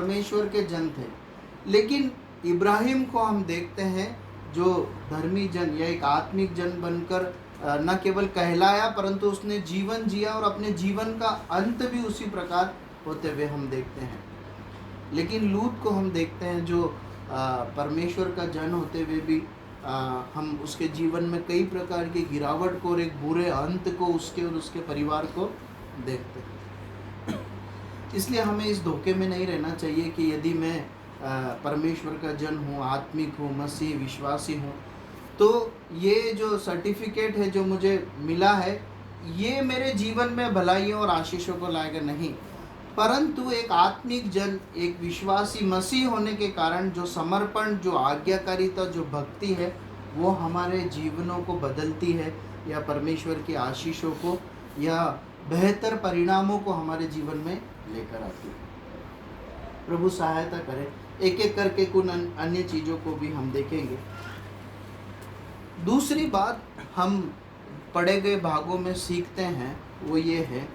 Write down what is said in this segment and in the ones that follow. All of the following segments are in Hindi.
परमेश्वर के जन थे। लेकिन इब्राहिम को हम देखते हैं जो धर्मी जन या एक आत्मिक जन बनकर न केवल कहलाया, परंतु उसने जीवन जिया और अपने जीवन का अंत भी उसी प्रकार होते हुए हम देखते हैं। लेकिन लूत को हम देखते हैं जो परमेश्वर का जन होते हुए भी हम उसके जीवन में कई प्रकार की गिरावट को और एक बुरे अंत को उसके और उसके परिवार को देखते हैं। इसलिए हमें इस धोखे में नहीं रहना चाहिए कि यदि मैं परमेश्वर का जन हूँ, आत्मिक हूँ, मसीह विश्वासी हूँ, तो ये जो सर्टिफिकेट है जो मुझे मिला है ये मेरे जीवन में भलाइयों और आशीषों को लाएगा, नहीं। परंतु एक आत्मिक जन, एक विश्वासी मसीह होने के कारण जो समर्पण, जो आज्ञाकारिता, जो भक्ति है, वो हमारे जीवनों को बदलती है या परमेश्वर की आशीषों को या बेहतर परिणामों को हमारे जीवन में लेकर आती है। प्रभु सहायता करे। एक एक करके कुछ अन्य चीज़ों को भी हम देखेंगे। दूसरी बात हम पढ़े गए भागों में सीखते हैं वो ये है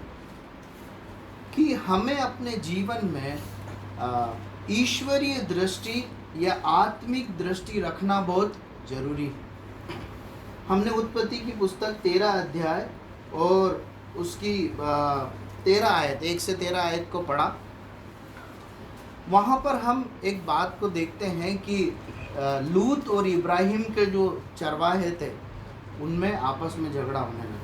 कि हमें अपने जीवन में ईश्वरीय दृष्टि या आत्मिक दृष्टि रखना बहुत जरूरी है। हमने उत्पत्ति की पुस्तक 13 अध्याय और उसकी 13 आयत 1 से 13 आयत को पढ़ा। वहाँ पर हम एक बात को देखते हैं कि लूत और इब्राहिम के जो चरवाहे थे उनमें आपस में झगड़ा होने लगा।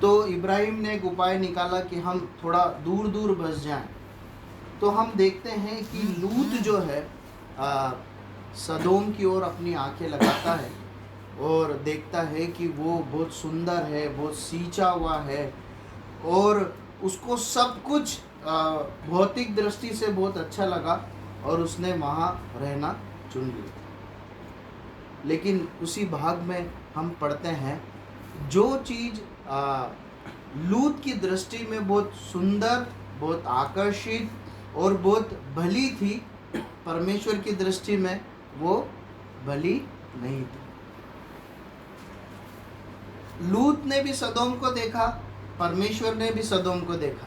तो इब्राहिम ने एक उपाय निकाला कि हम थोड़ा दूर दूर बस जाएं। तो हम देखते हैं कि लूत जो है सदोम की ओर अपनी आंखें लगाता है और देखता है कि वो बहुत सुंदर है, बहुत सींचा हुआ है और उसको सब कुछ भौतिक दृष्टि से बहुत अच्छा लगा और उसने वहाँ रहना चुन लिया। लेकिन उसी भाग में हम पढ़ते हैं जो चीज़ लूत की दृष्टि में बहुत सुंदर, बहुत आकर्षित और बहुत भली थी, परमेश्वर की दृष्टि में वो भली नहीं थी। लूत ने भी सदोम को देखा, परमेश्वर ने भी सदोम को देखा।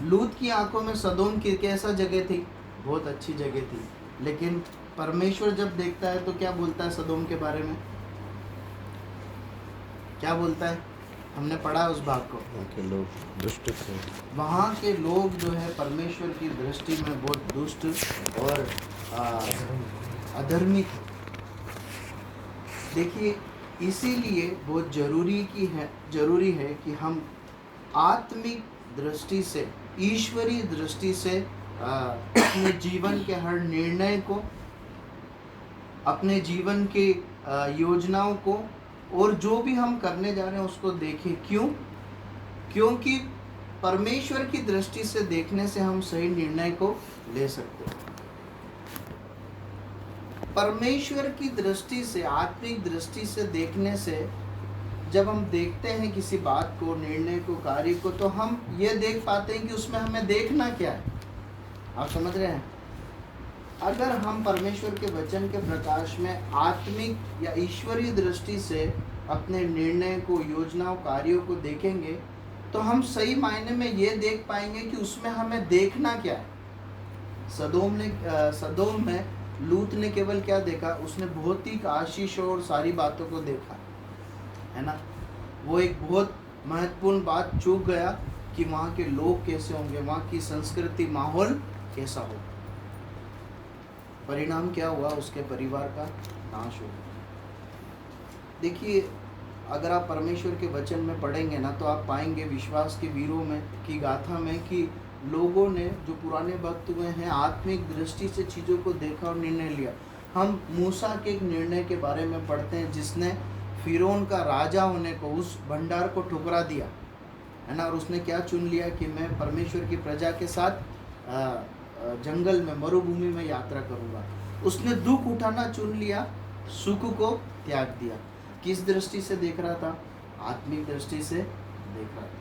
लूत की आंखों में सदोम की कैसा जगह थी? बहुत अच्छी जगह थी। लेकिन परमेश्वर जब देखता है तो क्या बोलता है सदोम के बारे में? क्या बोलता है? हमने पढ़ा उस भाग को। वहाँ के लोग दुष्ट थे। वहाँ के लोग जो है परमेश्वर की दृष्टि में बहुत दुष्ट और अधर्मी थे। देखिए, इसीलिए बहुत जरूरी है कि हम आत्मिक दृष्टि से, ईश्वरीय दृष्टि से अपने जीवन के हर निर्णय को, अपने जीवन के योजनाओं को और जो भी हम करने जा रहे हैं उसको देखें। क्यों? क्योंकि परमेश्वर की दृष्टि से देखने से हम सही निर्णय को ले सकते हैं। परमेश्वर की दृष्टि से, आत्मिक दृष्टि से देखने से जब हम देखते हैं किसी बात को, निर्णय को, कार्य को, तो हम ये देख पाते हैं कि उसमें हमें देखना क्या है। आप समझ रहे हैं? अगर हम परमेश्वर के वचन के प्रकाश में आत्मिक या ईश्वरीय दृष्टि से अपने निर्णय को, योजनाओं, कार्यों को देखेंगे तो हम सही मायने में ये देख पाएंगे कि उसमें हमें देखना क्या है। सदोम में लूत ने केवल क्या देखा? उसने भौतिक आशीष और सारी बातों को देखा, है ना। वो एक बहुत महत्वपूर्ण बात चूक गया कि वहाँ के लोग कैसे होंगे, वहाँ की संस्कृति, माहौल कैसा होगा। परिणाम क्या हुआ? उसके परिवार का नाश हो गया। देखिए, अगर आप परमेश्वर के वचन में पढ़ेंगे ना तो आप पाएंगे विश्वास के वीरों में की गाथा में कि लोगों ने, जो पुराने भक्त हुए हैं, आत्मिक दृष्टि से चीज़ों को देखा और निर्णय लिया। हम मूसा के एक निर्णय के बारे में पढ़ते हैं जिसने फिरौन का राजा होने को, उस भंडार को ठुकरा दिया, है ना। और उसने क्या चुन लिया कि मैं परमेश्वर की प्रजा के साथ जंगल में, मरुभूमि में यात्रा करूँगा। उसने दुख उठाना चुन लिया, सुख को त्याग दिया। किस दृष्टि से देख रहा था? आत्मिक दृष्टि से देख रहा था।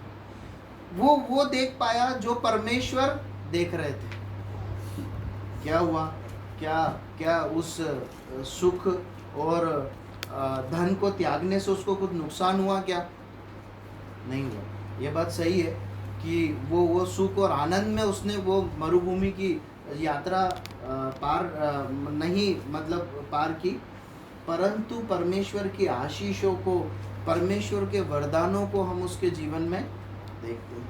वो देख पाया जो परमेश्वर देख रहे थे। क्या हुआ? क्या उस सुख और धन को त्यागने से उसको कुछ नुकसान हुआ? क्या नहीं हुआ। ये बात सही है कि वो सुख और आनंद में उसने वो मरुभूमि की यात्रा पार नहीं मतलब पार की, परंतु परमेश्वर की आशीषों को, परमेश्वर के वरदानों को हम उसके जीवन में देखते हैं।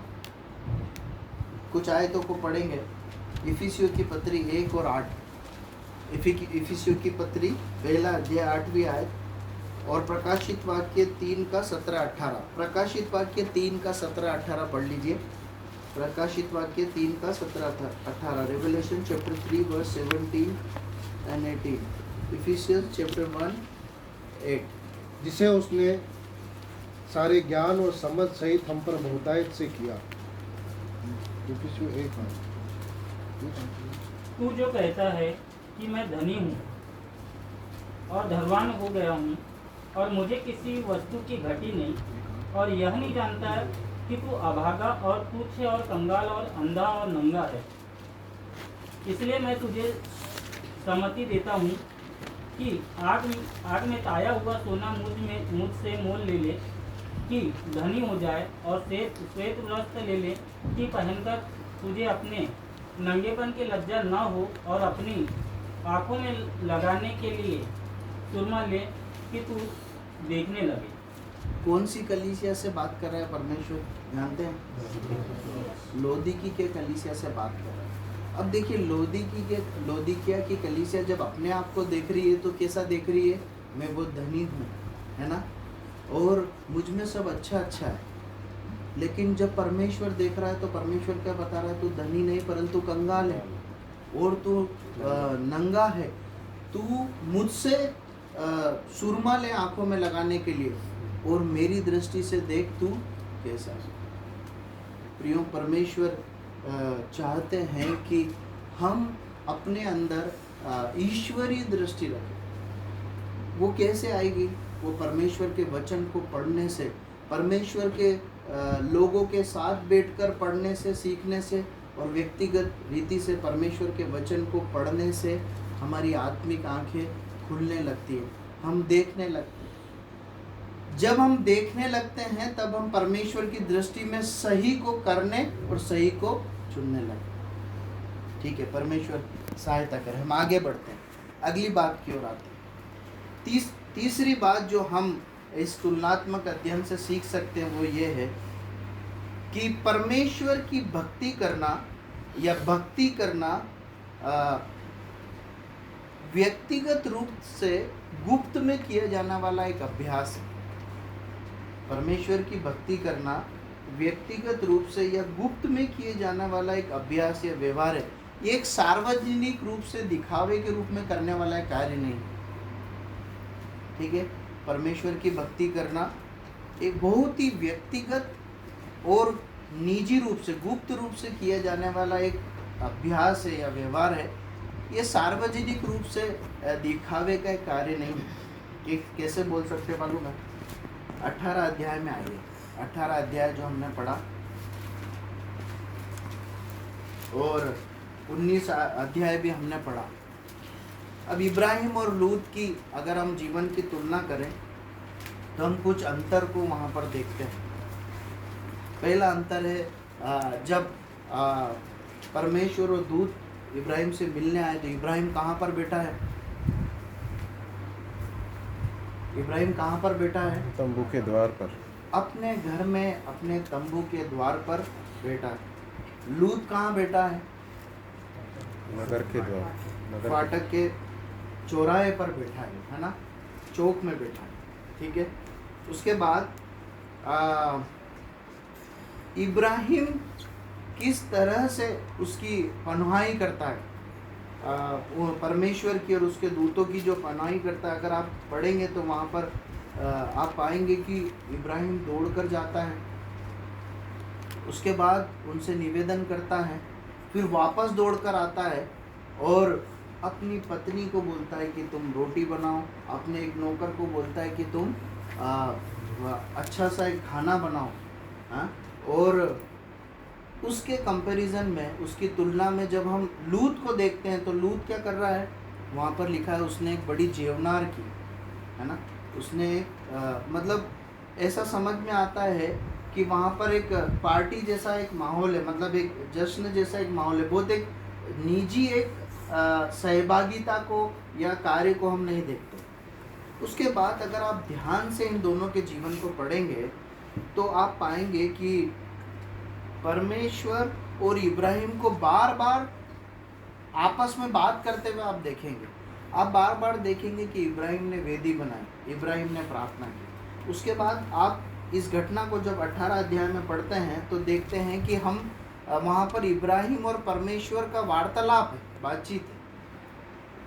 कुछ आयतों को पढ़ेंगे। इफिसियों की पत्री 1 और 8। इफिसियों की पत्री 1 अध्याय 8वीं आयत और प्रकाशित वाक्य 3 का 17-18। प्रकाशित वाक्य 3 का 17-18 पढ़ लीजिए। प्रकाशित वाक्य 3 का 17-18। Revelation chapter 3 verse 17 and 18। Ephesians chapter 1:8। जिसे उसने सारे ज्ञान और समझ सहित हम पर बहुतायत से किया। इफिसियों 1। तू जो कहता है कि मैं धनी हूँ और धनवान हो गया हूँ और मुझे किसी वस्तु की घटी नहीं, और यह नहीं जानता है कि तू अभागा और तुच्छ और कंगाल और अंधा और नंगा है, इसलिए मैं तुझे सम्मति देता हूँ कि आग में ताया हुआ सोना मुझसे मोल ले ले कि धनी हो जाए, और श्वेत वस्त्र ले ले कि पहनकर तुझे अपने नंगेपन की लज्जा न हो, और अपनी आँखों में लगाने के लिए सुरमा ले कि तू देखने लगे। कौन सी कलीसिया से बात कर रहा है परमेश्वर, जानते हैं? लोदीकी के कलीसिया से बात कर रहा है। अब देखिए, लोदीकिया की कलीसिया जब अपने आप को देख रही है तो कैसा देख रही है? मैं बहुत धनी हूँ, है ना, और मुझ में सब अच्छा अच्छा है। लेकिन जब परमेश्वर देख रहा है तो परमेश्वर क्या बता रहा है? तू धनी नहीं परंतु कंगाल है, और तू नंगा है। तू मुझसे सुरमा ले आंखों में लगाने के लिए, और मेरी दृष्टि से देख तू कैसा है। प्रियो, परमेश्वर चाहते हैं कि हम अपने अंदर ईश्वरीय दृष्टि रखें। वो कैसे आएगी? वो परमेश्वर के वचन को पढ़ने से, परमेश्वर के लोगों के साथ बैठकर पढ़ने से, सीखने से, और व्यक्तिगत रीति से परमेश्वर के वचन को पढ़ने से हमारी आत्मिक आंखें खुलने लगती है, हम देखने लगते हैं। जब हम देखने लगते हैं तब हम परमेश्वर की दृष्टि में सही को करने और सही को चुनने लगते हैं। ठीक है, परमेश्वर सहायता करे। हम आगे बढ़ते हैं, अगली बात की ओर आते हैं। तीसरी बात जो हम इस तुलनात्मक अध्ययन से सीख सकते हैं वो ये है कि परमेश्वर की भक्ति करना या भक्ति करना व्यक्तिगत रूप से गुप्त में किया जाने वाला एक अभ्यास है। परमेश्वर की भक्ति करना व्यक्तिगत रूप से या गुप्त में किए जाने वाला एक अभ्यास या व्यवहार है। ये एक सार्वजनिक रूप से दिखावे के रूप में करने वाला एक कार्य नहीं। ठीक है, परमेश्वर की भक्ति करना एक बहुत ही व्यक्तिगत और निजी रूप से, गुप्त रूप से किया जाने वाला एक अभ्यास है या व्यवहार है। ये सार्वजनिक रूप से दिखावे का एक कार्य नहीं है। कि कैसे बोल सकते मालूम है? 18 अध्याय में आइए। 18 अध्याय जो हमने पढ़ा और 19 अध्याय भी हमने पढ़ा। अब इब्राहिम और लूत की अगर हम जीवन की तुलना करें तो हम कुछ अंतर को वहाँ पर देखते हैं। पहला अंतर है जब परमेश्वर और दूत इब्राहिम से मिलने आए तो इब्राहिम कहाँ पर बैठा है? इब्राहिम कहाँ पर बैठा है? तंबू के द्वार पर, अपने घर में, अपने तंबू के द्वार पर बैठा है। लूत कहाँ बैठा है? नगर के द्वार, नगर फाटक के चौराहे पर बैठा है ना, चौक में बैठा है। ठीक है, उसके बाद इब्राहिम किस तरह से उसकी पनाही करता है, वो परमेश्वर की और उसके दूतों की जो पनाही करता है। अगर आप पढ़ेंगे तो वहाँ पर आप पाएंगे कि इब्राहिम दौड़कर जाता है, उसके बाद उनसे निवेदन करता है, फिर वापस दौड़कर आता है और अपनी पत्नी को बोलता है कि तुम रोटी बनाओ, अपने एक नौकर को बोलता है कि तुम अच्छा सा एक खाना बनाओ। हाँ, और उसके कंपैरिजन में, उसकी तुलना में जब हम लूत को देखते हैं तो लूत क्या कर रहा है? वहाँ पर लिखा है उसने एक बड़ी जेवनार की, है ना, उसने मतलब ऐसा समझ में आता है कि वहाँ पर एक पार्टी जैसा एक माहौल है, मतलब एक जश्न जैसा एक माहौल है, बहुत एक निजी एक सहभागिता को या कार्य को हम नहीं देखते। उसके बाद अगर आप ध्यान से इन दोनों के जीवन को पढ़ेंगे तो आप पाएंगे कि परमेश्वर और इब्राहिम को बार बार आपस में बात करते हुए आप देखेंगे। आप बार बार देखेंगे कि इब्राहिम ने वेदी बनाई, इब्राहिम ने प्रार्थना की। उसके बाद आप इस घटना को जब 18 अध्याय में पढ़ते हैं तो देखते हैं कि हम वहाँ पर इब्राहिम और परमेश्वर का वार्तालाप है, बातचीत है,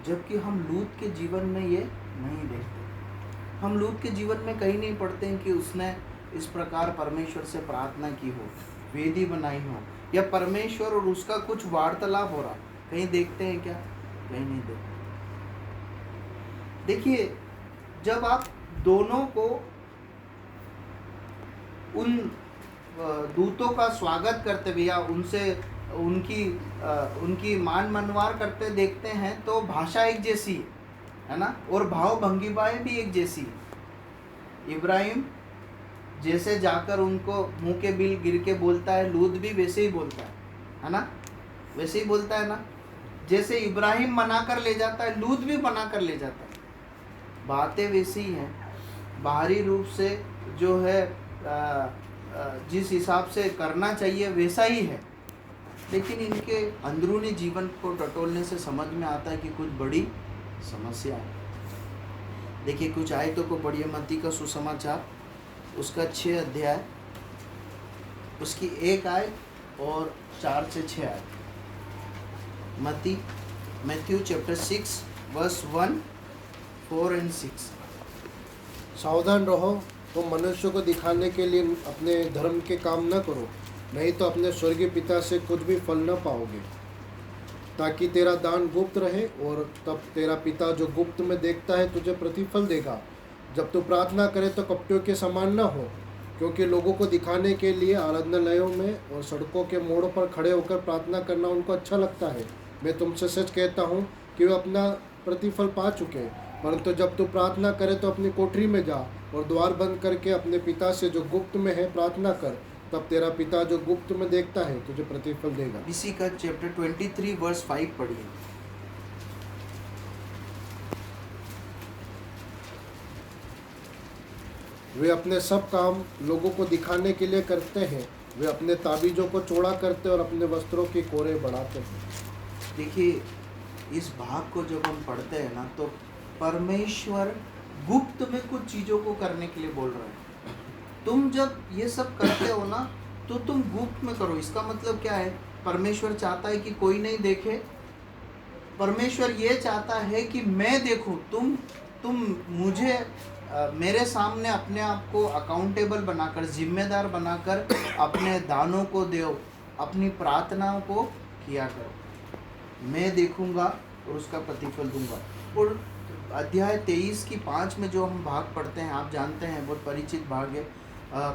जबकि हम लूत के जीवन में ये नहीं देखते। हम लूत के जीवन में कहीं नहीं पढ़ते हैं कि उसने इस प्रकार परमेश्वर से प्रार्थना की हो, वेदी बनाई हो, या परमेश्वर और उसका कुछ वार्तालाप हो रहा। कहीं देखते हैं क्या? कहीं नहीं देखते। देखिए, जब आप दोनों को उन दूतों का स्वागत करते हुए या उनसे उनकी मान मनवार करते देखते हैं तो भाषा एक जैसी है ना, और भाव भंगिमाएं भी एक जैसी है। इब्राहिम जैसे जाकर उनको मुंह के बिल गिर के बोलता है, लूत भी वैसे ही बोलता है ना, वैसे ही बोलता है ना। जैसे इब्राहिम मना कर ले जाता है, लूत भी मना कर ले जाता है। बातें वैसी ही हैं, बाहरी रूप से जो है जिस हिसाब से करना चाहिए वैसा ही है, लेकिन इनके अंदरूनी जीवन को टटोलने से समझ में आता है कि कुछ बड़ी समस्या है। देखिए, कुछ आयतों को पढ़िए। मत्ती का सुसमाचार उसका 6 अध्याय, उसकी 1 आयत और 4 से 6 आयत। Matthew chapter 6 verse 1, 4 and 6। सावधान रहो, तुम मनुष्य को दिखाने के लिए अपने धर्म के काम न करो, नहीं तो अपने स्वर्गीय पिता से कुछ भी फल न पाओगे। ताकि तेरा दान गुप्त रहे, और तब तेरा पिता जो गुप्त में देखता है तुझे प्रतिफल देगा। जब तू प्रार्थना करे तो कपटियों के समान न हो, क्योंकि लोगों को दिखाने के लिए आराधनालयों में और सड़कों के मोड़ों पर खड़े होकर प्रार्थना करना उनको अच्छा लगता है। मैं तुमसे सच कहता हूँ कि वे अपना प्रतिफल पा चुके हैं। परंतु जब तू प्रार्थना करे तो अपनी कोठरी में जा और द्वार बंद करके अपने पिता से जो गुप्त में है प्रार्थना कर, तब तेरा पिता जो गुप्त में देखता है तुझे प्रतिफल देगा। इसी का चैप्टर 23 वर्स 5 पढ़िए। वे अपने सब काम लोगों को दिखाने के लिए करते हैं। वे अपने ताबीजों को चौड़ा करते और अपने वस्त्रों की कोरे बढ़ाते हैं। देखिए, इस भाग को जब हम पढ़ते हैं ना तो परमेश्वर गुप्त में कुछ चीज़ों को करने के लिए बोल रहे हैं। तुम जब ये सब करते हो ना तो तुम गुप्त में करो। इसका मतलब क्या है? परमेश्वर चाहता है कि कोई नहीं देखे। परमेश्वर ये चाहता है कि मैं देखूं। तुम मुझे मेरे सामने अपने आप को अकाउंटेबल बनाकर, जिम्मेदार बनाकर अपने दानों को दो, अपनी प्रार्थनाओं को किया करो। मैं देखूंगा और उसका प्रतिफल दूंगा। और अध्याय 23 की 5 में जो हम भाग पढ़ते हैं, आप जानते हैं, बहुत परिचित भाग है।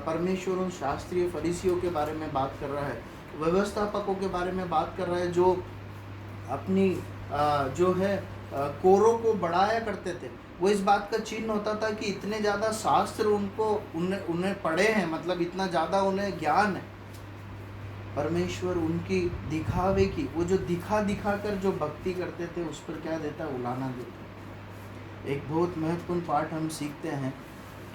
परमेश्वर उन शास्त्रीय फरीसियों के बारे में बात कर रहा है, व्यवस्थापकों के बारे में बात कर रहा है, जो अपनी जो है कोरों को बढ़ाया करते थे। वो इस बात का चिन्ह होता था कि इतने ज़्यादा शास्त्र उन्हें पढ़े हैं, मतलब इतना ज़्यादा उन्हें ज्ञान है। परमेश्वर उनकी दिखावे की, वो जो दिखा कर जो भक्ति करते थे उस पर क्या देता है? उलाहना देता है। एक बहुत महत्वपूर्ण पाठ हम सीखते हैं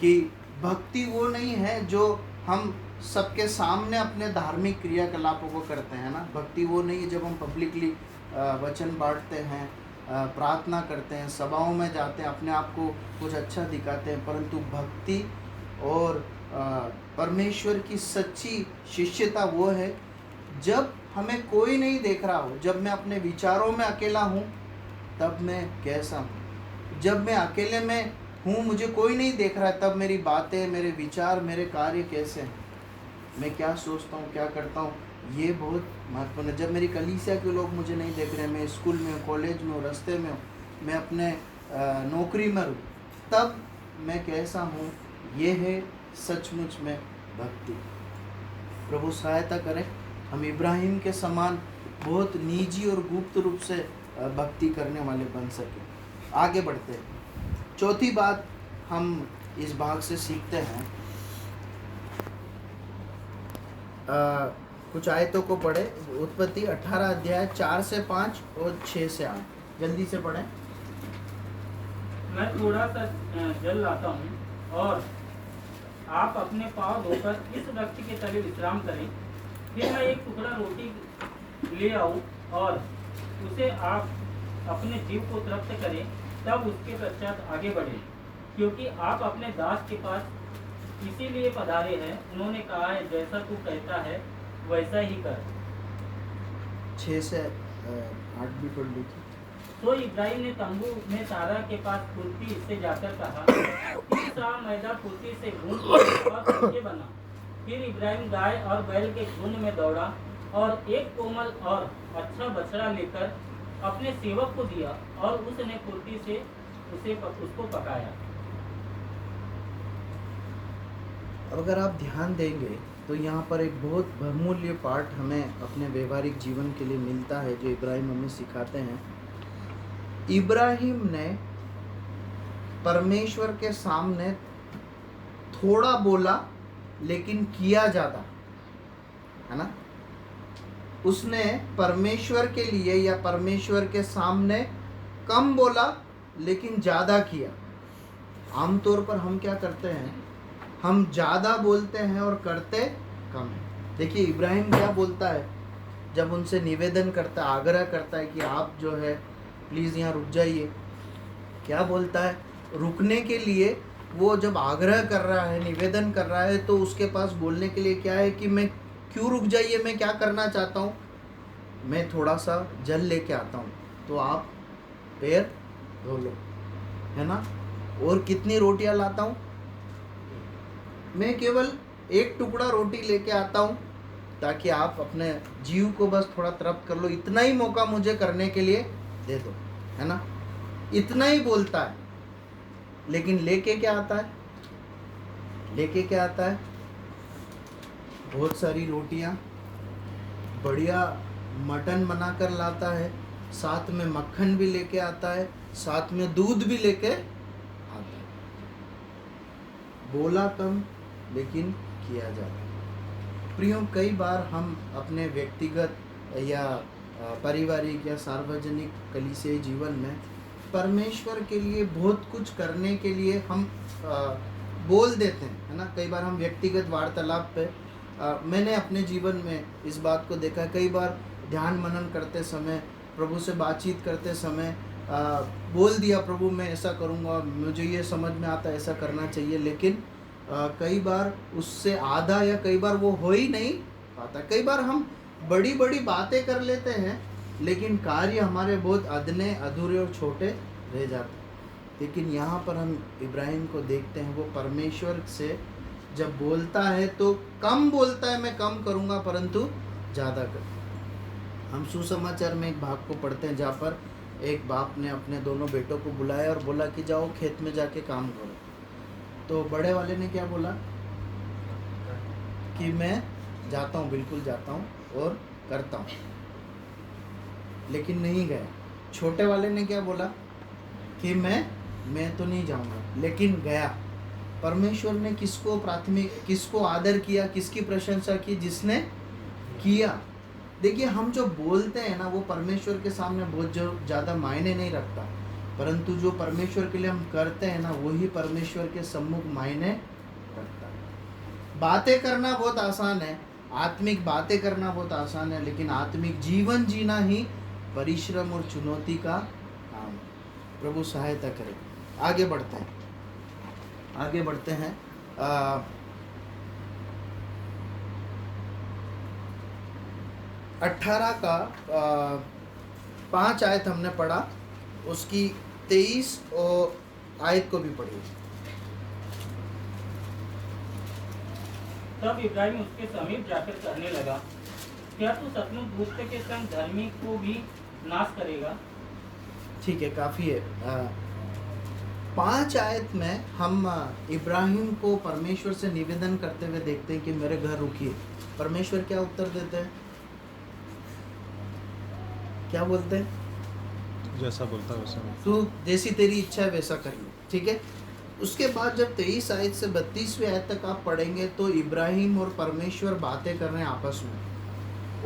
कि भक्ति वो नहीं है जो हम सबके सामने अपने धार्मिक क्रियाकलापों को करते हैं ना। भक्ति वो नहीं है जब हम पब्लिकली वचन बांटते हैं, प्रार्थना करते हैं, सभाओं में जाते हैं, अपने आप को कुछ अच्छा दिखाते हैं। परंतु भक्ति और परमेश्वर की सच्ची शिष्यता वो है जब हमें कोई नहीं देख रहा हो, जब मैं अपने विचारों में अकेला हूँ तब मैं कैसा हूँ, जब मैं अकेले में हूँ, मुझे कोई नहीं देख रहा है, तब मेरी बातें, मेरे विचार, मेरे कार्य कैसे हैं, मैं क्या सोचता हूँ, क्या करता हूँ, ये बहुत महत्वपूर्ण है। जब मेरी कलीसिया के लोग मुझे नहीं देख रहे, मैं स्कूल में हूँ, कॉलेज में हूँ, रास्ते में हूँ, मैं अपने नौकरी में हूँ, तब मैं कैसा हूँ, ये है सचमुच में भक्ति। प्रभु सहायता करें हम इब्राहिम के समान बहुत निजी और गुप्त रूप से भक्ति करने वाले बन सकें। आगे बढ़ते हैं। चौथी बात हम इस भाग से सीखते हैं, कुछ आयतों को पढ़े। उत्पत्ति 18 अध्याय 4 से 5 और 6 से 8 जल्दी से पढ़ें। मैं थोड़ा सा जल लाता हूँ और आप अपने पाँव धोकर इस वृक्ष के तले विश्राम करें। फिर मैं एक टुकड़ा रोटी ले आऊँ और उसे आप अपने जीव को तृप्त करें, तब उसके पश्चात आगे बढ़ें, क्योंकि आप अपने दास के पास इसीलिए पधारे हैं। उन्होंने कहा है, जैसा तू कहता है वैसा ही कर। 6 से 8 भी पढ़ लीजिए। तो इब्राहिम ने तंबू में सारा के पास खुरपी से जाकर कहा, 3 सा मैदा खुरपी से गूंथ और फुलके बना। फिर इब्राहिम गाय और बैल के झुंड में दौड़ा और एक कोमल और अच्छा बछड़ा लेकर अपने सेवक को दिया और उसने खुरपी से उसको पकाया। अब अगर आप ध्यान देंगे तो यहाँ पर एक बहुत बहुमूल्य पाठ हमें अपने व्यवहारिक जीवन के लिए मिलता है, जो इब्राहिम हमें सिखाते हैं। इब्राहिम ने परमेश्वर के सामने थोड़ा बोला लेकिन किया ज़्यादा, है ना। उसने परमेश्वर के लिए या परमेश्वर के सामने कम बोला लेकिन ज़्यादा किया। आमतौर पर हम क्या करते हैं, हम ज़्यादा बोलते हैं और करते कम है। देखिए इब्राहिम क्या बोलता है जब उनसे निवेदन करता है, आग्रह करता है कि आप जो है प्लीज़ यहाँ रुक जाइए। क्या बोलता है, रुकने के लिए वो जब आग्रह कर रहा है, निवेदन कर रहा है, तो उसके पास बोलने के लिए क्या है कि मैं क्यों रुक जाइए, मैं क्या करना चाहता हूँ, मैं थोड़ा सा जल लेके आता हूँ, तो आप पैर धो लो, है ना। और कितनी रोटियाँ लाता हूँ, मैं केवल एक टुकड़ा रोटी लेके आता हूँ ताकि आप अपने जीव को बस थोड़ा तृप्त कर लो, इतना ही मौका मुझे करने के लिए दे दो, है ना। इतना ही बोलता है, लेकिन लेके क्या आता है, लेके क्या आता है, बहुत सारी रोटियाँ, बढ़िया मटन बनाकर लाता है, साथ में मक्खन भी लेके आता है, साथ में दूध भी लेके आता है। बोला कम लेकिन किया जाता है। प्रियों, कई बार हम अपने व्यक्तिगत या पारिवारिक या सार्वजनिक कलीसियाई जीवन में परमेश्वर के लिए बहुत कुछ करने के लिए हम बोल देते हैं, है ना। कई बार हम व्यक्तिगत वार्तालाप पे मैंने अपने जीवन में इस बात को देखा, कई बार ध्यान मनन करते समय, प्रभु से बातचीत करते समय बोल दिया, प्रभु मैं ऐसा करूँगा, मुझे ये समझ में आता है ऐसा करना चाहिए, लेकिन कई बार उससे आधा या कई बार वो हो ही नहीं पाता। कई बार हम बड़ी बड़ी बातें कर लेते हैं लेकिन कार्य हमारे बहुत अधने, अधूरे और छोटे रह जाते हैं। लेकिन यहाँ पर हम इब्राहिम को देखते हैं, वो परमेश्वर से जब बोलता है तो कम बोलता है, मैं कम करूँगा परंतु ज़्यादा कर। हम सुसमाचार में एक भाग को पढ़ते हैं जहाँ पर एक बाप ने अपने दोनों बेटों को बुलाया और बोला कि जाओ खेत में जाके काम करो। तो बड़े वाले ने क्या बोला कि मैं जाता हूँ, बिल्कुल जाता हूँ और करता हूँ, लेकिन नहीं गया। छोटे वाले ने क्या बोला कि मैं तो नहीं जाऊँगा, लेकिन गया। परमेश्वर ने किसको किसको आदर किया, किसकी प्रशंसा की, जिसने किया। देखिए हम जो बोलते हैं ना, वो परमेश्वर के सामने बहुत ज़्यादा मायने नहीं रखता, परंतु जो परमेश्वर के लिए हम करते हैं ना, वही परमेश्वर के सम्मुख मायने रखता है। बातें करना बहुत आसान है, आत्मिक बातें करना बहुत आसान है, लेकिन आत्मिक जीवन जीना ही परिश्रम और चुनौती का काम है। प्रभु सहायता करे। आगे बढ़ते हैं, आगे बढ़ते हैं। 18 का 5 आयत हमने पढ़ा, उसकी 23 और आयत को भी पढ़ी। तब इब्राहिम उसके समीप जाकर कहने लगा, क्या तू सचमुच दुष्ट के संग धर्मी को भी नाश करेगा? ठीक है, काफ़ी है। 5 आयत में हम इब्राहिम को परमेश्वर से निवेदन करते हुए देखते हैं कि मेरे घर रुकिए। परमेश्वर क्या उत्तर देते हैं, क्या बोलते हैं? जैसा बोलता है वैसा। तू जैसी तेरी इच्छा है वैसा कर लो, ठीक है। उसके बाद जब 23 आयत से 32वीं आयत तक आप पढ़ेंगे तो इब्राहिम और परमेश्वर बातें कर रहे हैं आपस में।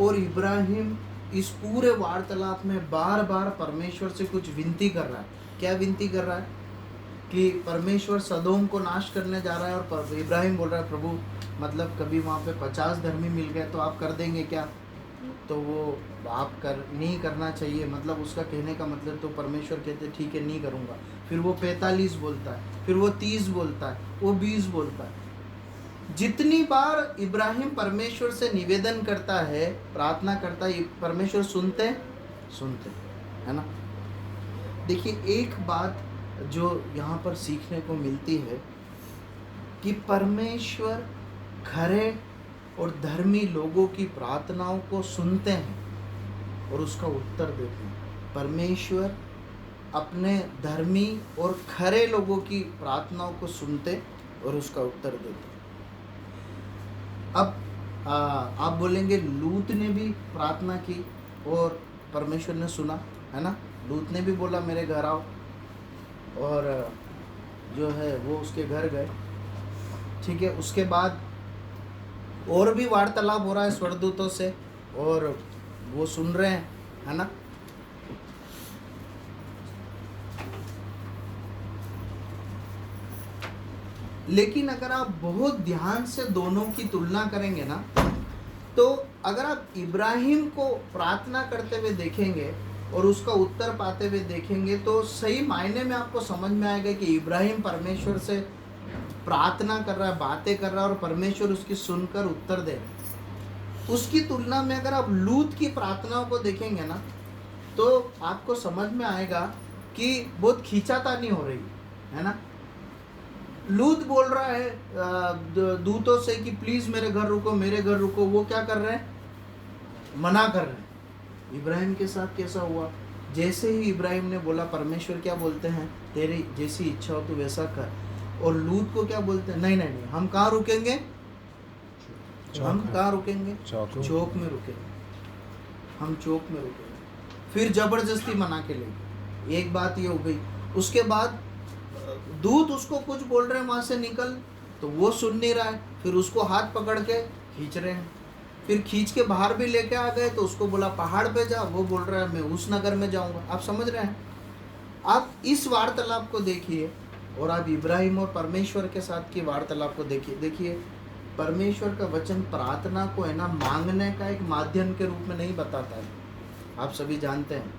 और इब्राहिम इस पूरे वार्तालाप में बार बार परमेश्वर से कुछ विनती कर रहा है। क्या विनती कर रहा है? कि परमेश्वर सदोम को नाश करने जा रहा है और इब्राहिम बोल रहा है प्रभु मतलब कभी वहाँ पे 50 धर्मी मिल गए तो आप कर देंगे क्या? तो वो आप नहीं करना चाहिए, मतलब उसका कहने का मतलब, तो परमेश्वर कहते ठीक है नहीं करूँगा। फिर वो 45 बोलता है, फिर वो 30 बोलता है, वो 20 बोलता है। जितनी बार इब्राहिम परमेश्वर से निवेदन करता है, प्रार्थना करता है, परमेश्वर सुनते है ना। देखिए एक बात जो यहाँ पर सीखने को मिलती है कि परमेश्वर खरे और धर्मी लोगों की प्रार्थनाओं को सुनते हैं और उसका उत्तर देते हैं। परमेश्वर अपने धर्मी और खरे लोगों की प्रार्थनाओं को सुनते और उसका उत्तर देते। अब आप बोलेंगे लूत ने भी प्रार्थना की और परमेश्वर ने सुना, है ना। लूत ने भी बोला मेरे घर आओ, और जो है वो उसके घर गए, ठीक है। उसके बाद और भी वार्तालाप हो रहा है स्वर्गदूतों से और वो सुन रहे हैं, है ना। लेकिन अगर आप बहुत ध्यान से दोनों की तुलना करेंगे ना, तो अगर आप इब्राहिम को प्रार्थना करते हुए देखेंगे और उसका उत्तर पाते हुए देखेंगे तो सही मायने में आपको समझ में आएगा कि इब्राहिम परमेश्वर से प्रार्थना कर रहा है, बातें कर रहा है और परमेश्वर उसकी सुनकर उत्तर दे। उसकी तुलना में अगर आप लूत की प्रार्थनाओं को देखेंगे ना, तो आपको समझ में आएगा कि बहुत खींचातानी हो रही है ना। लूत बोल रहा है दूतों से कि प्लीज़ मेरे घर रुको, मेरे घर रुको। वो क्या कर रहे हैं? मना कर रहे हैं। इब्राहिम के साथ कैसा हुआ? जैसे ही इब्राहिम ने बोला, परमेश्वर क्या बोलते हैं? तेरी जैसी इच्छा हो तो वैसा कर। और लूत को क्या बोलते हैं? नहीं नहीं नहीं, हम कहाँ रुकेंगे? हम कहाँ रुकेंगे? चौक में रुकेंगे, हम चौक में रुकेंगे। फिर जबरदस्ती मना के ले। एक बात ये हो गई। उसके बाद दूत उसको कुछ बोल रहे हैं वहाँ से निकल, तो वो सुन नहीं रहा है। फिर उसको हाथ पकड़ के खींच रहे हैं, फिर खींच के बाहर भी लेके आ गए। तो उसको बोला पहाड़ पे जा, वो बोल रहा है मैं उस नगर में जाऊंगा। आप समझ रहे हैं? आप इस वार्तालाप को देखिए और आप इब्राहिम और परमेश्वर के साथ की वार्तालाप को देखिए। देखिए परमेश्वर का वचन प्रार्थना को है ना मांगने का एक माध्यम के रूप में नहीं बताता है। आप सभी जानते हैं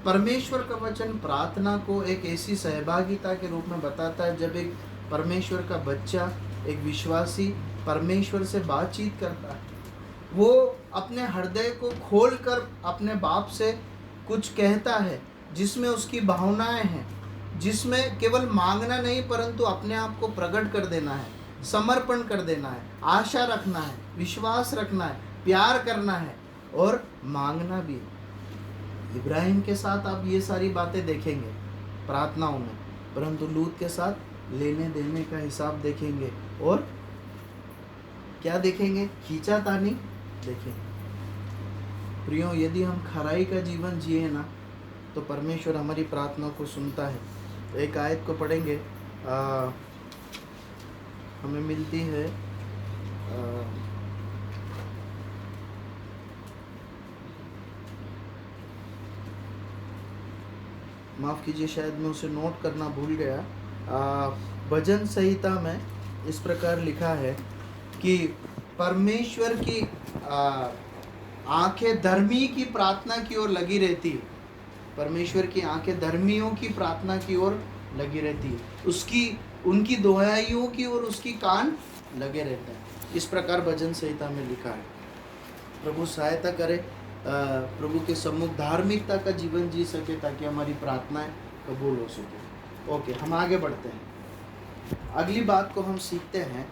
परमेश्वर का वचन प्रार्थना को एक ऐसी सहभागिता के रूप में बताता है जब एक परमेश्वर का बच्चा, एक विश्वासी परमेश्वर से बातचीत करता है। वो अपने हृदय को खोलकर अपने बाप से कुछ कहता है जिसमें उसकी भावनाएं हैं, जिसमें केवल मांगना नहीं परंतु अपने आप को प्रकट कर देना है, समर्पण कर देना है, आशा रखना है, विश्वास रखना है, प्यार करना है और मांगना भी। इब्राहिम के साथ आप ये सारी बातें देखेंगे प्रार्थनाओं में, परंतु लूत के साथ लेने देने का हिसाब देखेंगे और क्या देखेंगे? खींचातानी देखेंगे। प्रियो, यदि हम खराई का जीवन जिए ना तो परमेश्वर हमारी प्रार्थना को सुनता है। एक आयत को पढ़ेंगे, हमें मिलती है माफ़ कीजिए शायद मैं उसे नोट करना भूल गया। भजन संहिता में इस प्रकार लिखा है कि परमेश्वर की आंखें धर्मी की प्रार्थना की ओर लगी रहती है। परमेश्वर की आंखें धर्मियों की प्रार्थना की ओर लगी रहती है, उसकी उनकी दुहाइयों की ओर उसकी कान लगे रहते हैं। इस प्रकार भजन संहिता में लिखा है। प्रभु सहायता करे, प्रभु के सम्मुख धार्मिकता का जीवन जी सके ताकि हमारी प्रार्थनाएं कबूल हो सके। ओके, हम आगे बढ़ते हैं। अगली बात को हम सीखते हैं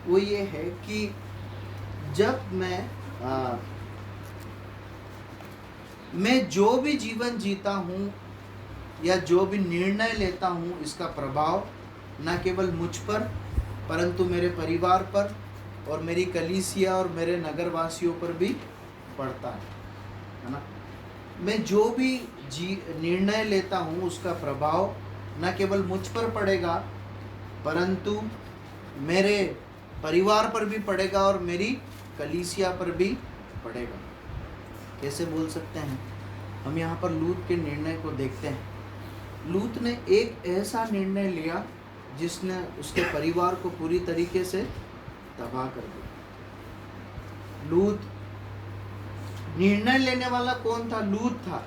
वो ये है कि जब मैं जो भी जीवन जीता हूँ या जो भी निर्णय लेता हूँ, इसका प्रभाव न केवल मुझ पर परंतु मेरे परिवार पर और मेरी कलीसिया और मेरे नगरवासियों पर भी पड़ता है ना। मैं जो भी निर्णय लेता हूँ उसका प्रभाव न केवल मुझ पर पड़ेगा परंतु मेरे परिवार पर भी पड़ेगा और मेरी कलीसिया पर भी पड़ेगा। कैसे बोल सकते हैं? हम यहाँ पर लूत के निर्णय को देखते हैं। लूत ने एक ऐसा निर्णय लिया जिसने उसके परिवार को पूरी तरीके से तबाह कर दिया। लूत, निर्णय लेने वाला कौन था? लूत था,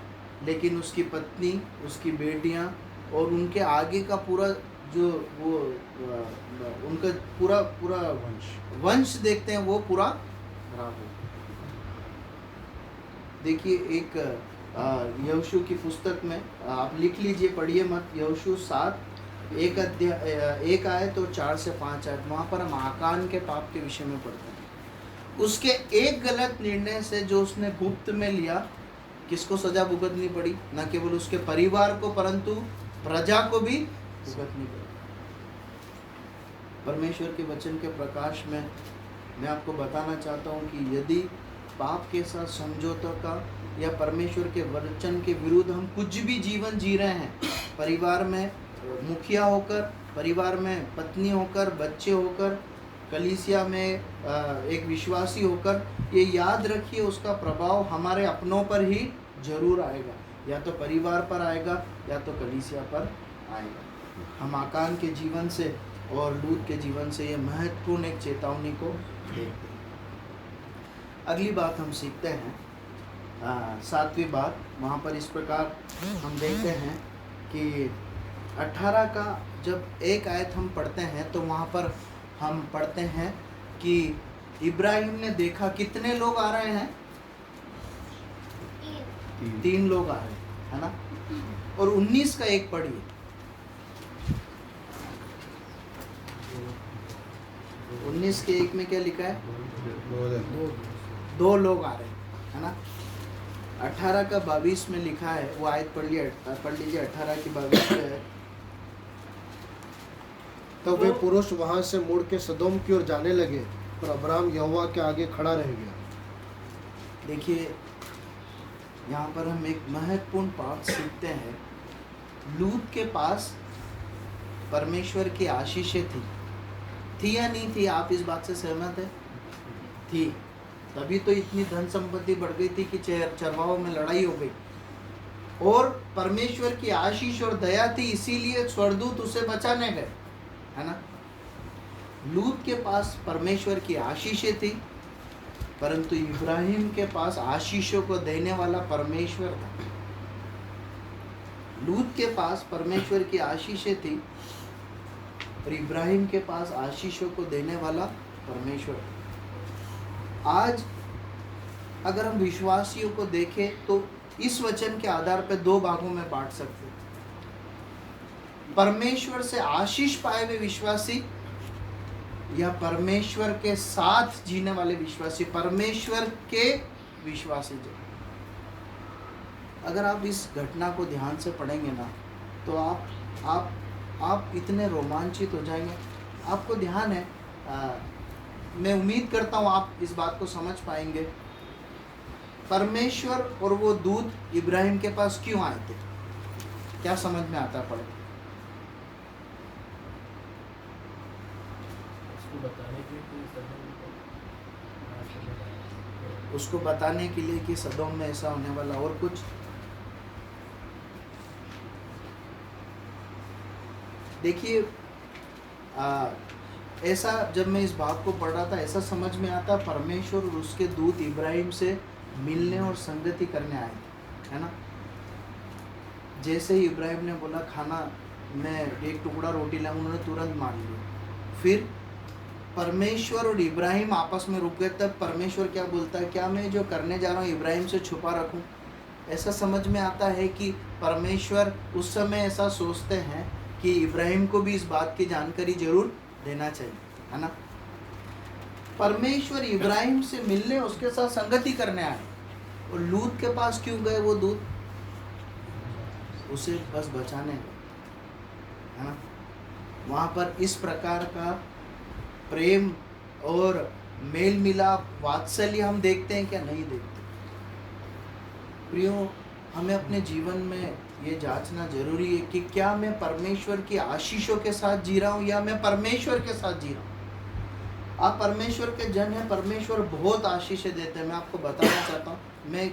लेकिन उसकी पत्नी, उसकी बेटियां और उनके आगे का पूरा जो वो उनका पूरा वंश देखते हैं, वो पूरा खराब हो गया। देखिए, एक यहोशू की पुस्तक में आप लिख लीजिए, पढ़िए मत, यहोशू 7 1 आयत और 4 से 5 आयत। वहाँ पर हम आकान के पाप के विषय में पढ़ते हैं। उसके एक गलत निर्णय से जो उसने गुप्त में लिया, किसको सजा भुगतनी पड़ी? न केवल उसके परिवार को परंतु प्रजा को भी भुगतनी पड़ी। परमेश्वर के वचन के प्रकाश में मैं आपको बताना चाहता हूँ कि यदि पाप के साथ समझौता का या परमेश्वर के वचन के विरुद्ध हम कुछ भी जीवन जी रहे हैं, परिवार में मुखिया होकर, परिवार में पत्नी होकर, बच्चे होकर, कलीसिया में एक विश्वासी होकर, ये याद रखिए उसका प्रभाव हमारे अपनों पर ही जरूर आएगा। या तो परिवार पर आएगा या तो कलीसिया पर आएगा। हम आकान के जीवन से और लूत के जीवन से ये महत्वपूर्ण एक चेतावनी को देखते हैं। अगली बात हम सीखते हैं, 7वीं बात। वहाँ पर इस प्रकार हम देखते हैं कि 18 का जब एक आयत हम पढ़ते हैं तो वहाँ पर हम पढ़ते हैं कि इब्राहिम ने देखा, कितने लोग आ रहे हैं? 3 लोग आ रहे हैं, है ना? और 19 का एक पढ़िए। 19 के 1 में क्या लिखा है? 2 लोग आ रहे हैं, है ना? 18 का 22 में लिखा है, वो आयत पढ़ लीजिए 18 की 22 में है। तो वे पुरुष वहां से मुड़ के सदोम की ओर जाने लगे, पर अब्राम यहोवा के आगे खड़ा रह गया। देखिए, यहाँ पर हम एक महत्वपूर्ण बात सीखते हैं। लूत के पास परमेश्वर की आशीषें थी या नहीं थी? आप इस बात से सहमत है? थी। तभी तो इतनी धन संपत्ति बढ़ गई थी कि चरवाहों में लड़ाई हो गई। और परमेश्वर की आशीष और दया थी, इसीलिए स्वर्गदूत उसे बचाने गए, है ना? लूत के पास परमेश्वर की आशीषें थी, परंतु इब्राहिम के पास आशीषों को देने वाला परमेश्वर था। लूत के पास परमेश्वर की आशीषें थी और इब्राहिम के पास आशीषों को देने वाला परमेश्वर था। आज अगर हम विश्वासियों को देखें तो इस वचन के आधार पर 2 भागों में बांट सकते हैं। परमेश्वर से आशीष पाए हुए विश्वासी या परमेश्वर के साथ जीने वाले विश्वासी, परमेश्वर के विश्वासी। जो अगर आप इस घटना को ध्यान से पढ़ेंगे ना, तो आप इतने रोमांचित हो जाएंगे। आपको ध्यान है, मैं उम्मीद करता हूँ आप इस बात को समझ पाएंगे। परमेश्वर और वो दूत इब्राहिम के पास क्यों आए थे? क्या समझ में आता पड़े? उसको बताने के लिए कि सदोम में ऐसा होने वाला। और कुछ? देखिए, ऐसा जब मैं इस बात को पढ़ रहा था, ऐसा समझ में आता, परमेश्वर और उसके दूत इब्राहिम से मिलने और संगति करने आए थे, है ना? जैसे ही इब्राहिम ने बोला खाना, मैं एक टुकड़ा रोटी लाऊं, उन्होंने तुरंत मान लिया। फिर परमेश्वर और इब्राहिम आपस में रुक गए। तब परमेश्वर क्या बोलता है, क्या मैं जो करने जा रहा हूँ इब्राहिम से छुपा रखूँ? ऐसा समझ में आता है कि परमेश्वर उस समय ऐसा सोचते हैं कि इब्राहिम को भी इस बात की जानकारी जरूर देना चाहिए, है ना? परमेश्वर इब्राहिम से मिलने, उसके साथ संगति करने आए। और लूत के पास क्यों गए वो दूत? उसे बस बचाने गए, है ना? वहाँ पर इस प्रकार का प्रेम और मेल मिलाप, वात्सल्य हम देखते हैं क्या? नहीं देखते। प्रियो, हमें अपने जीवन में ये जांचना जरूरी है कि क्या मैं परमेश्वर की आशीषों के साथ जी रहा हूँ या मैं परमेश्वर के साथ जी रहा हूँ। आप परमेश्वर के जन हैं, परमेश्वर बहुत आशीषें देते हैं। मैं आपको बताना चाहता हूँ, मैं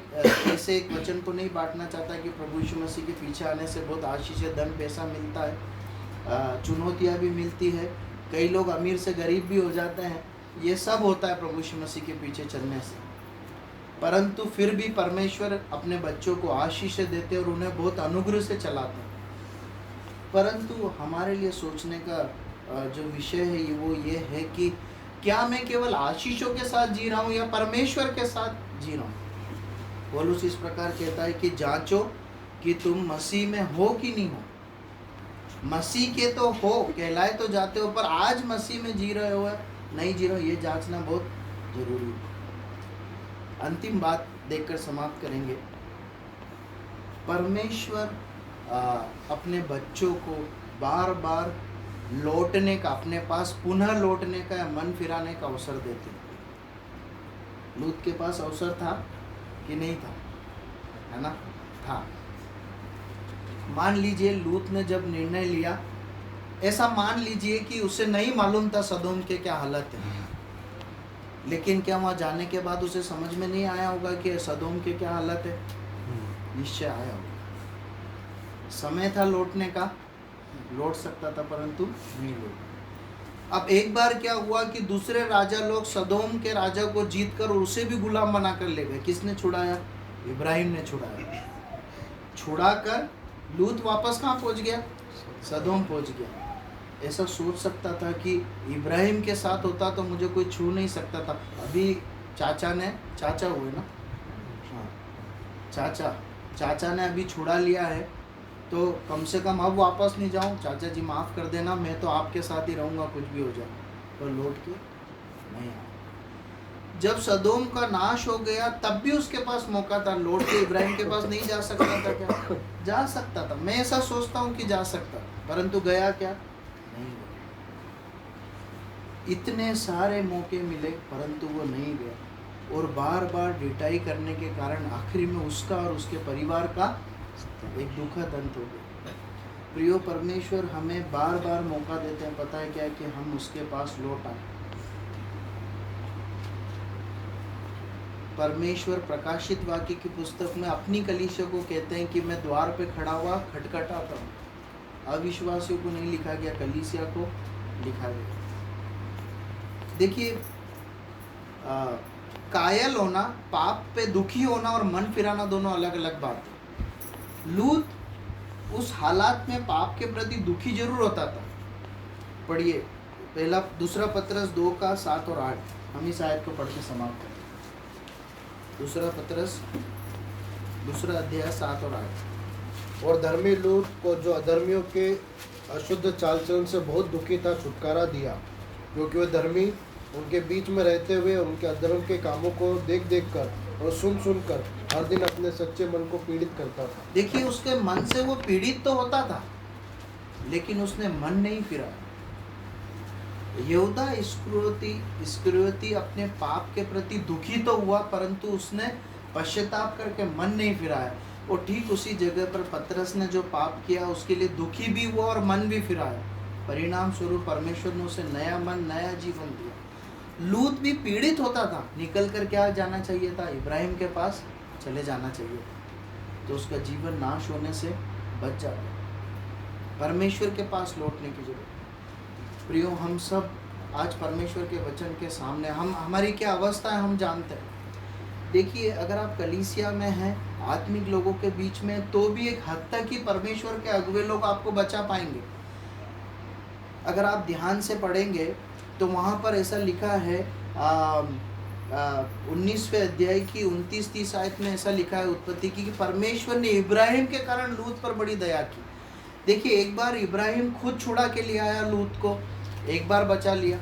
ऐसे एक वचन को नहीं बांटना चाहता कि प्रभु यीशु मसीह के पीछे आने से बहुत आशीषें, धन पैसा मिलता है, चुनौतियाँ भी मिलती है, कई लोग अमीर से गरीब भी हो जाते हैं, ये सब होता है प्रभु यीशु मसीह के पीछे चलने से। परंतु फिर भी परमेश्वर अपने बच्चों को आशीषें देते हैं और उन्हें बहुत अनुग्रह से चलाते हैं। परंतु हमारे लिए सोचने का जो विषय है वो ये है कि क्या मैं केवल आशीषों के साथ जी रहा हूँ या परमेश्वर के साथ जी रहा हूँ। पौलुस इस प्रकार कहता है कि जांचो कि तुम मसीह में हो कि नहीं हो। मसीह के तो हो, कहलाए तो जाते हो, पर आज मसीह में जी रहे हो नहीं जी रहे हो, ये जांचना बहुत जरूरी है। अंतिम बात देखकर समाप्त करेंगे। परमेश्वर अपने बच्चों को बार बार लौटने का, अपने पास पुनः लौटने का या मन फिराने का अवसर देते हैं। लूत के पास अवसर था कि नहीं था, है ना? था। मान लीजिए लूत ने जब निर्णय लिया, ऐसा मान लीजिए कि उसे नहीं मालूम था सदोम के क्या हालत है, लेकिन क्या वहाँ जाने के बाद उसे समझ में नहीं आया होगा कि सदोम के क्या हालत है? निश्चय आया होगा। समय था लौटने का, लौट सकता था, परंतु नहीं लौटा। अब एक बार क्या हुआ कि दूसरे राजा लोग सदोम के राजा को जीतकर उसे भी गुलाम बनाकर ले गए। किसने छुड़ाया? इब्राहिम ने छुड़ाया। छुड़ाकर लूत वापस कहाँ पहुँच गया? सदोम पहुँच गया। ऐसा सोच सकता था कि इब्राहिम के साथ होता तो मुझे कोई छू नहीं सकता था। अभी चाचा हुए ना, हाँ, चाचा ने अभी छुड़ा लिया है, तो कम से कम अब वापस नहीं जाऊं, चाचा जी माफ़ कर देना, मैं तो आपके साथ ही रहूँगा कुछ भी हो जाए। तो लौट के नहीं आया। जब सदोम का नाश हो गया तब भी उसके पास मौका था, लौट के इब्राहिम के पास नहीं जा सकता था क्या? जा सकता था। मैं ऐसा सोचता हूँ कि जा सकता, परंतु गया क्या? नहीं गया। इतने सारे मौके मिले परंतु वो नहीं गया, और बार बार डिटाई करने के कारण आखिरी में उसका और उसके परिवार का एक दुखद अंत हो गया। प्रियो, परमेश्वर हमें बार बार मौका देते हैं, पता है क्या, कि हम उसके पास लौट आए। परमेश्वर प्रकाशित वाक्य की पुस्तक में अपनी कलीसिया को कहते हैं कि मैं द्वार पे खड़ा हुआ खटखटाता हूँ। अविश्वासियों को नहीं लिखा गया, कलीसिया को लिखा गया। देखिए, कायल होना, पाप पे दुखी होना और मन फिराना दोनों अलग अलग बात है। लूत उस हालात में पाप के प्रति दुखी जरूर होता था। पढ़िए दूसरा पत्रस 2 का 7 और 8। हम इस आयत को पढ़ के समाप्त करें। दूसरा पत्रस 2 अध्याय 7 और 8। और धर्मी लूत को, जो अधर्मियों के अशुद्ध चाल चलन से बहुत दुखी था, छुटकारा दिया, क्योंकि वह धर्मी उनके बीच में रहते हुए उनके अधर्म के कामों को देख देख कर और सुन सुन कर हर दिन अपने सच्चे मन को पीड़ित करता था। देखिए, उसके मन से वो पीड़ित तो होता था, लेकिन उसने मन नहीं फिरा। यहूदा इस्करियोती अपने पाप के प्रति दुखी तो हुआ, परंतु उसने पश्चाताप करके मन नहीं फिराया। और ठीक उसी जगह पर पतरस ने जो पाप किया उसके लिए दुखी भी हुआ और मन भी फिराया। परिणाम स्वरूप परमेश्वर ने उसे नया मन, नया जीवन दिया। लूत भी पीड़ित होता था, निकल कर क्या जाना चाहिए था? इब्राहिम के पास चले जाना चाहिए, तो उसका जीवन नाश होने से बच जाता। परमेश्वर के पास लौटने की जरूरत। प्रियो, हम सब आज परमेश्वर के वचन के सामने, हमारी क्या अवस्था है हम जानते हैं। देखिए, अगर आप कलीसिया में हैं, आत्मिक लोगों के बीच में, तो भी एक हद तक ही परमेश्वर के अगुवे लोग आपको बचा पाएंगे। अगर आप ध्यान से पढ़ेंगे तो वहाँ पर ऐसा लिखा है 19वें अध्याय की 29-30 आयत में ऐसा लिखा है उत्पत्ति की, कि परमेश्वर ने इब्राहिम के कारण लूत पर बड़ी दया की। देखिए, एक बार इब्राहिम खुद छुड़ा के ले आया लूत को, एक बार बचा लिया,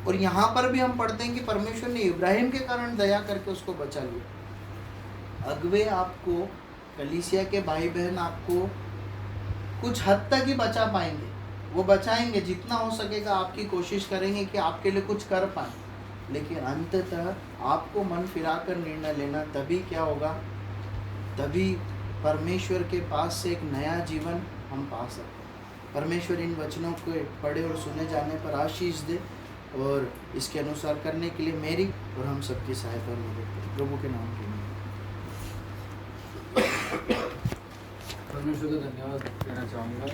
और यहाँ पर भी हम पढ़ते हैं कि परमेश्वर ने इब्राहिम के कारण दया करके उसको बचा लिया। अगुवे आपको, कलीसिया के भाई बहन आपको कुछ हद तक ही बचा पाएंगे, वो बचाएंगे, जितना हो सकेगा आपकी कोशिश करेंगे कि आपके लिए कुछ कर पाए, लेकिन अंततः आपको मन फिराकर निर्णय लेना। तभी क्या होगा? तभी परमेश्वर के पास से एक नया जीवन हम पा सकते हैं। परमेश्वर इन वचनों को पढ़े और सुने जाने पर आशीष दे। और इसके अनुसार करने के लिए मेरी और हम सबकी सहायता और मदद करें, प्रभु के नाम के लिए। परमेश्वर को धन्यवाद देना चाहूँगा